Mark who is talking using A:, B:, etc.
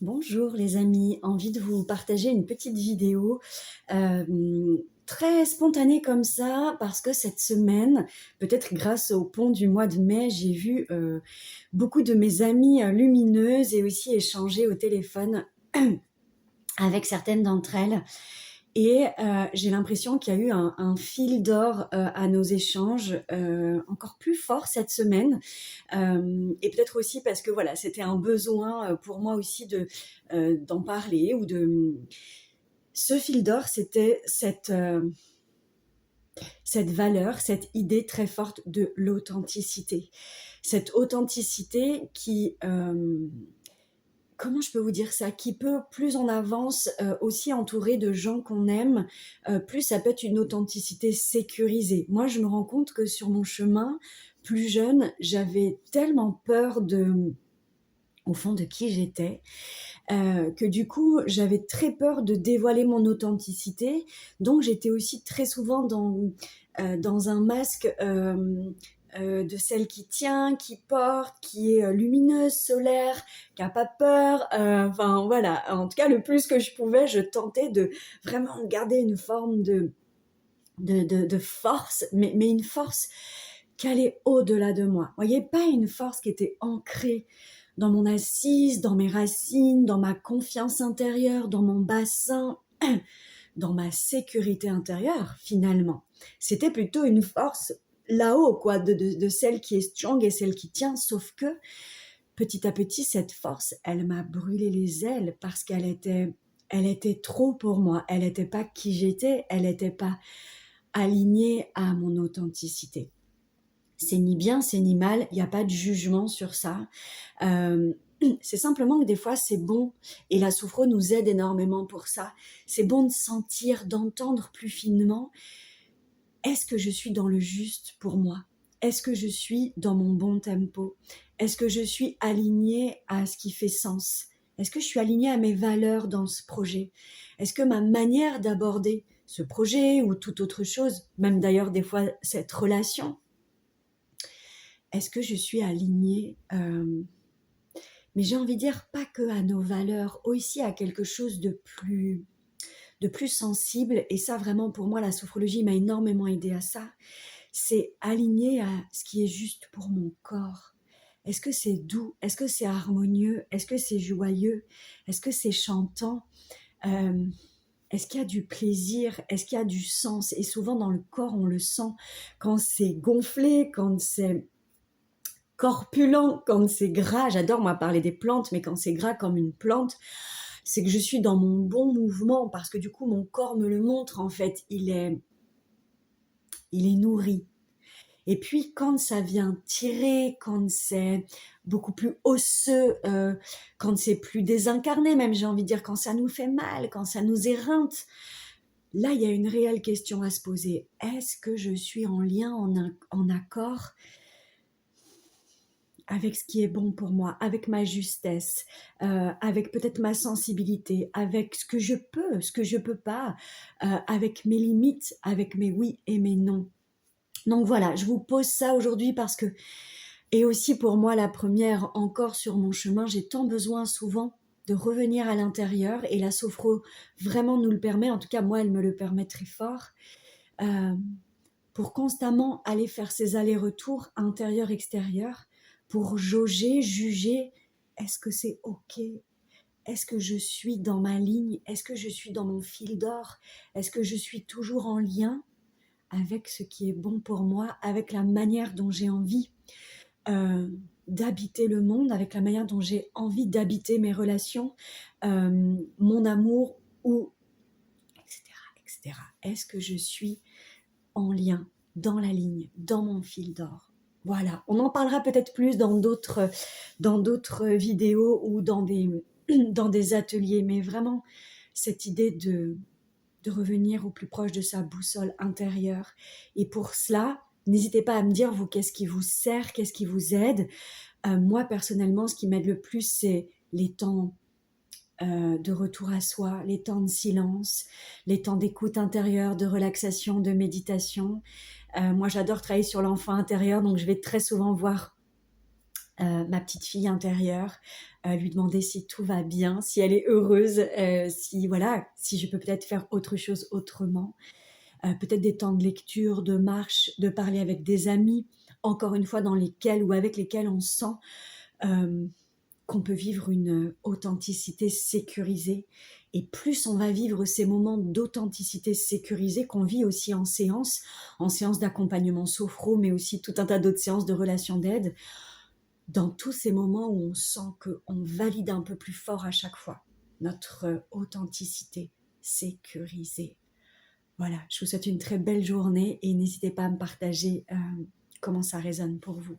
A: Bonjour les amis, envie de vous partager une petite vidéo très spontanée comme ça parce que cette semaine, peut-être grâce au pont du mois de mai, j'ai vu beaucoup de mes amies lumineuses et aussi échangé au téléphone avec certaines d'entre elles. Et j'ai l'impression qu'il y a eu un fil d'or à nos échanges, encore plus fort cette semaine. Et peut-être aussi parce que voilà, c'était un besoin pour moi aussi d'en parler ou de... Ce fil d'or, c'était cette valeur, cette idée très forte de l'authenticité. Cette authenticité qui... comment je peux vous dire ça? Qui peut, plus on avance, aussi entouré de gens qu'on aime, plus ça peut être une authenticité sécurisée. Moi, je me rends compte que sur mon chemin, plus jeune, j'avais tellement peur au fond de qui j'étais, que du coup, j'avais très peur de dévoiler mon authenticité. Donc, j'étais aussi très souvent dans un masque de celle qui tient, qui porte, qui est lumineuse, solaire, qui n'a pas peur. Enfin, voilà. En tout cas, le plus que je pouvais, je tentais de vraiment garder une forme de force, mais une force qui allait au-delà de moi. Vous voyez, pas une force qui était ancrée dans mon assise, dans mes racines, dans ma confiance intérieure, dans mon bassin, dans ma sécurité intérieure, finalement. C'était plutôt une force là-haut, quoi, de celle qui est strong et celle qui tient, sauf que petit à petit, cette force, elle m'a brûlé les ailes parce elle était trop pour moi. Elle n'était pas qui j'étais, elle n'était pas alignée à mon authenticité. C'est ni bien, c'est ni mal, il n'y a pas de jugement sur ça. Euh, c'est simplement que des fois c'est bon, et la sophro nous aide énormément pour ça, c'est bon de sentir, d'entendre plus finement, est-ce que je suis dans le juste pour moi? Est-ce que je suis dans mon bon tempo? Est-ce que je suis alignée à ce qui fait sens? Est-ce que je suis alignée à mes valeurs dans ce projet? Est-ce que ma manière d'aborder ce projet ou toute autre chose, même d'ailleurs des fois cette relation, est-ce que je suis alignée mais j'ai envie de dire pas que à nos valeurs, aussi à quelque chose de plus sensible. Et ça, vraiment, pour moi, la sophrologie m'a énormément aidé à ça. C'est aligné à ce qui est juste pour mon corps. Est-ce que c'est doux? Est-ce que c'est harmonieux? Est-ce que c'est joyeux? Est-ce que c'est chantant? Euh, Est-ce qu'il y a du plaisir? Est-ce qu'il y a du sens? Et souvent dans le corps, on le sent quand c'est gonflé, quand c'est corpulent, quand c'est gras. J'adore moi parler des plantes, mais quand c'est gras comme une plante, c'est que je suis dans mon bon mouvement parce que du coup mon corps me le montre en fait. Il est nourri. Et puis quand ça vient tirer, quand c'est beaucoup plus osseux, quand c'est plus désincarné, même j'ai envie de dire quand ça nous fait mal, quand ça nous éreinte, là il y a une réelle question à se poser. Est-ce que je suis en lien, en accord avec ce qui est bon pour moi, avec ma justesse, avec peut-être ma sensibilité, avec ce que je peux pas, avec mes limites, avec mes oui et mes non. Donc voilà, je vous pose ça aujourd'hui parce que, et aussi pour moi la première encore sur mon chemin, j'ai tant besoin souvent de revenir à l'intérieur et la sophro vraiment nous le permet, en tout cas moi elle me le permet très fort, euh, pour constamment aller faire ces allers-retours intérieur-extérieur, pour jauger, juger, est-ce que c'est OK? Est-ce que je suis dans ma ligne? Est-ce que je suis dans mon fil d'or? Est-ce que je suis toujours en lien avec ce qui est bon pour moi, avec la manière dont j'ai envie euh, d'habiter le monde, avec la manière dont j'ai envie d'habiter mes relations, mon amour, ou etc., etc. Est-ce que je suis en lien, dans la ligne, dans mon fil d'or? Voilà, on en parlera peut-être plus dans d'autres vidéos ou dans des ateliers, mais vraiment cette idée de revenir au plus proche de sa boussole intérieure. Et pour cela, n'hésitez pas à me dire, vous, qu'est-ce qui vous sert, qu'est-ce qui vous aide. Moi, personnellement, ce qui m'aide le plus, c'est les temps de retour à soi, les temps de silence, les temps d'écoute intérieure, de relaxation, de méditation. Moi, j'adore travailler sur l'enfant intérieur, donc je vais très souvent voir ma petite fille intérieure, lui demander si tout va bien, si elle est heureuse, si voilà, si je peux peut-être faire autre chose autrement. Peut-être des temps de lecture, de marche, de parler avec des amis, encore une fois dans lesquels ou avec lesquels on sent, hem, qu'on peut vivre une authenticité sécurisée et plus on va vivre ces moments d'authenticité sécurisée qu'on vit aussi en séance d'accompagnement sophro, mais aussi tout un tas d'autres séances de relations d'aide, dans tous ces moments où on sent qu'on valide un peu plus fort à chaque fois notre authenticité sécurisée. Voilà, je vous souhaite une très belle journée et n'hésitez pas à me partager comment ça résonne pour vous.